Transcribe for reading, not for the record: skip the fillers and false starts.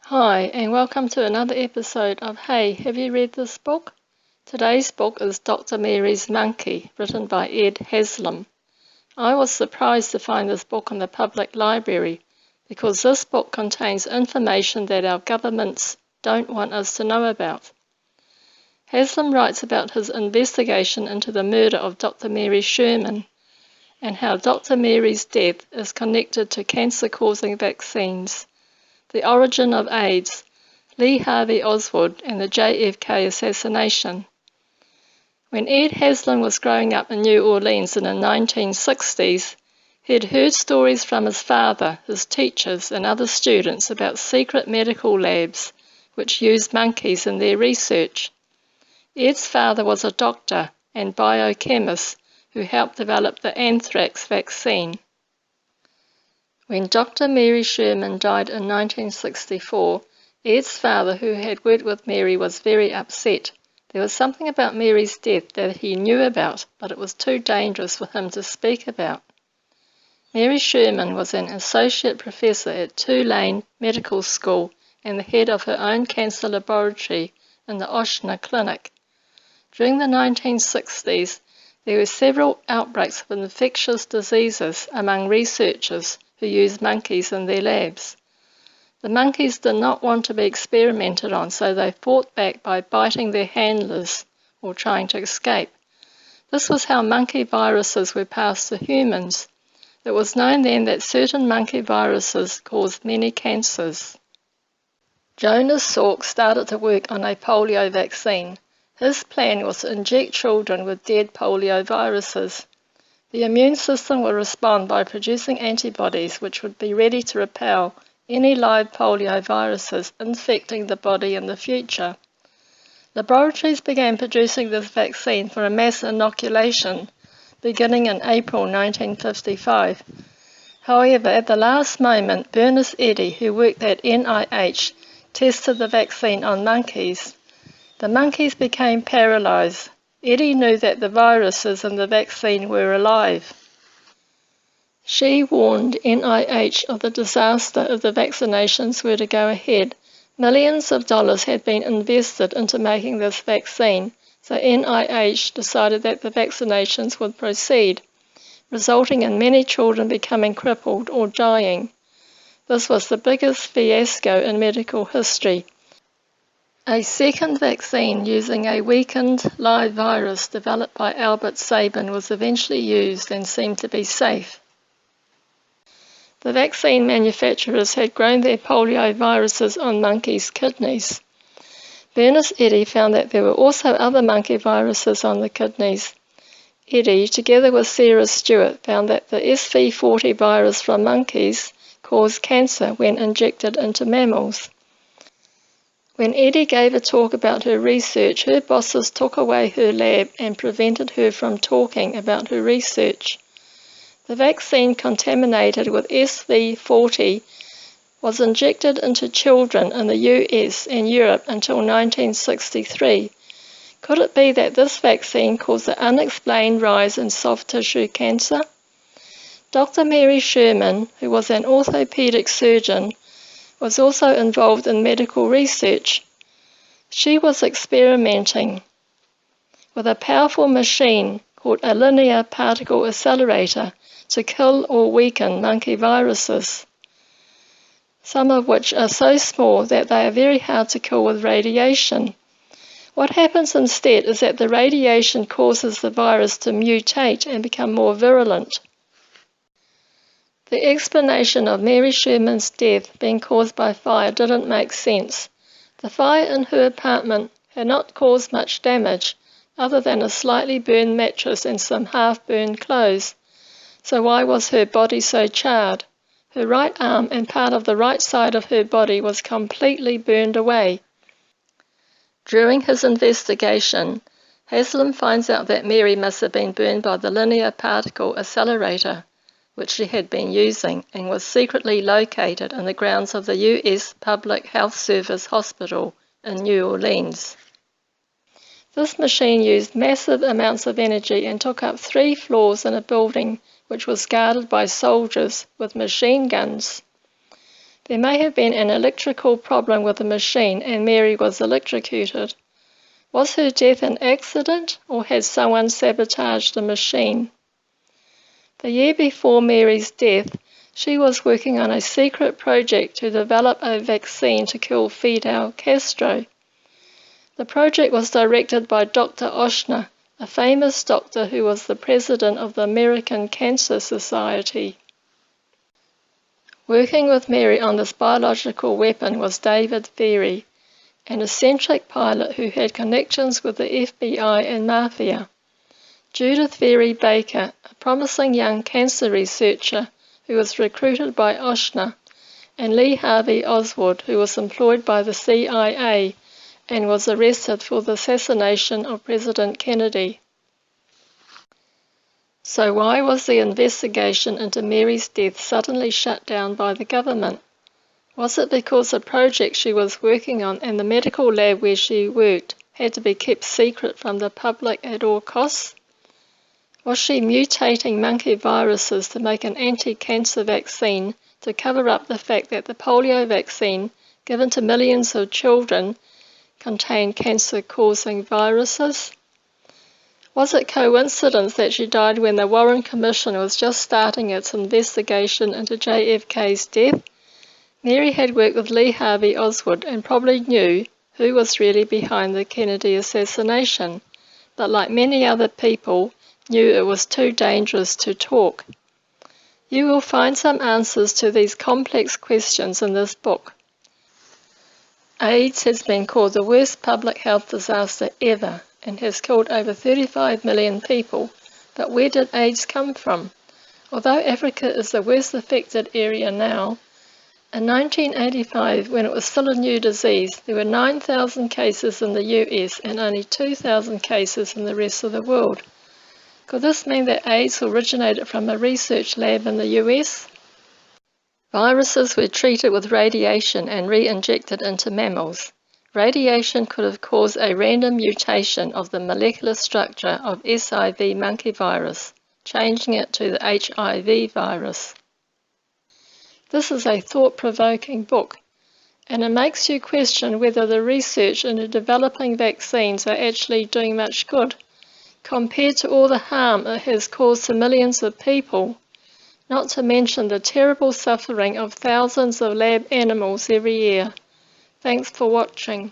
Hi, and welcome to another episode of Hey, have you read this book? Today's book is Dr. Mary's Monkey, written by Ed Haslam. I was surprised to find this book in the public library because this book contains information that our governments don't want us to know about. Haslam writes about his investigation into the murder of Dr. Mary Sherman and how Dr. Mary's death is connected to cancer-causing vaccines, the origin of AIDS, Lee Harvey Oswald, and the JFK assassination. When Ed Haslam was growing up in New Orleans in the 1960s, he had heard stories from his father, his teachers, and other students about secret medical labs which used monkeys in their research. Ed's father was a doctor and biochemist who helped develop the anthrax vaccine. When Dr. Mary Sherman died in 1964, Ed's father, who had worked with Mary, was very upset. There was something about Mary's death that he knew about, but it was too dangerous for him to speak about. Mary Sherman was an associate professor at Tulane Medical School and the head of her own cancer laboratory in the Ochsner Clinic. During the 1960s, there were several outbreaks of infectious diseases among researchers who used monkeys in their labs. The monkeys did not want to be experimented on, so they fought back by biting their handlers or trying to escape. This was how monkey viruses were passed to humans. It was known then that certain monkey viruses caused many cancers. Jonas Salk started to work on a polio vaccine. His plan was to inject children with dead polio viruses. The immune system would respond by producing antibodies which would be ready to repel any live polio viruses infecting the body in the future. Laboratories began producing this vaccine for a mass inoculation beginning in April 1955. However, at the last moment, Bernice Eddy, who worked at NIH, tested the vaccine on monkeys. The monkeys became paralyzed. Eddy knew that the viruses in the vaccine were alive. She warned NIH of the disaster if the vaccinations were to go ahead. Millions of dollars had been invested into making this vaccine, so NIH decided that the vaccinations would proceed, resulting in many children becoming crippled or dying. This was the biggest fiasco in medical history. A second vaccine using a weakened live virus developed by Albert Sabin was eventually used and seemed to be safe. The vaccine manufacturers had grown their polio viruses on monkeys' kidneys. Bernice Eddy found that there were also other monkey viruses on the kidneys. Eddy, together with Sarah Stewart, found that the SV40 virus from monkeys caused cancer when injected into mammals. When Eddy gave a talk about her research, her bosses took away her lab and prevented her from talking about her research. The vaccine contaminated with SV40 was injected into children in the US and Europe until 1963. Could it be that this vaccine caused the unexplained rise in soft tissue cancer? Dr. Mary Sherman, who was an orthopedic surgeon, was also involved in medical research. She was experimenting with a powerful machine called a linear particle accelerator to kill or weaken monkey viruses, some of which are so small that they are very hard to kill with radiation. What happens instead is that the radiation causes the virus to mutate and become more virulent. The explanation of Mary Sherman's death being caused by fire didn't make sense. The fire in her apartment had not caused much damage, other than a slightly burned mattress and some half-burned clothes. So why was her body so charred? Her right arm and part of the right side of her body was completely burned away. During his investigation, Haslam finds out that Mary must have been burned by the linear particle accelerator, which she had been using and was secretly located in the grounds of the U.S. Public Health Service Hospital in New Orleans. This machine used massive amounts of energy and took up 3 floors in a building which was guarded by soldiers with machine guns. There may have been an electrical problem with the machine and Mary was electrocuted. Was her death an accident or had someone sabotaged the machine? The year before Mary's death, she was working on a secret project to develop a vaccine to kill Fidel Castro. The project was directed by Dr. Oshner, a famous doctor who was the president of the American Cancer Society. Working with Mary on this biological weapon was David Ferrie, an eccentric pilot who had connections with the FBI and Mafia. Judith Ferrie Baker, a promising young cancer researcher who was recruited by Oshner, and Lee Harvey Oswald, who was employed by the CIA and was arrested for the assassination of President Kennedy. So why was the investigation into Mary's death suddenly shut down by the government? Was it because the project she was working on and the medical lab where she worked had to be kept secret from the public at all costs? Was she mutating monkey viruses to make an anti-cancer vaccine to cover up the fact that the polio vaccine given to millions of children contained cancer-causing viruses? Was it coincidence that she died when the Warren Commission was just starting its investigation into JFK's death? Mary had worked with Lee Harvey Oswald and probably knew who was really behind the Kennedy assassination, but like many other people, knew it was too dangerous to talk. You will find some answers to these complex questions in this book. AIDS has been called the worst public health disaster ever and has killed over 35 million people. But where did AIDS come from? Although Africa is the worst affected area now, in 1985, when it was still a new disease, there were 9,000 cases in the US and only 2,000 cases in the rest of the world. Could this mean that AIDS originated from a research lab in the US? Viruses were treated with radiation and re-injected into mammals. Radiation could have caused a random mutation of the molecular structure of SIV monkey virus, changing it to the HIV virus. This is a thought-provoking book, and it makes you question whether the research into developing vaccines are actually doing much good, compared to all the harm it has caused to millions of people, not to mention the terrible suffering of thousands of lab animals every year. Thanks for watching.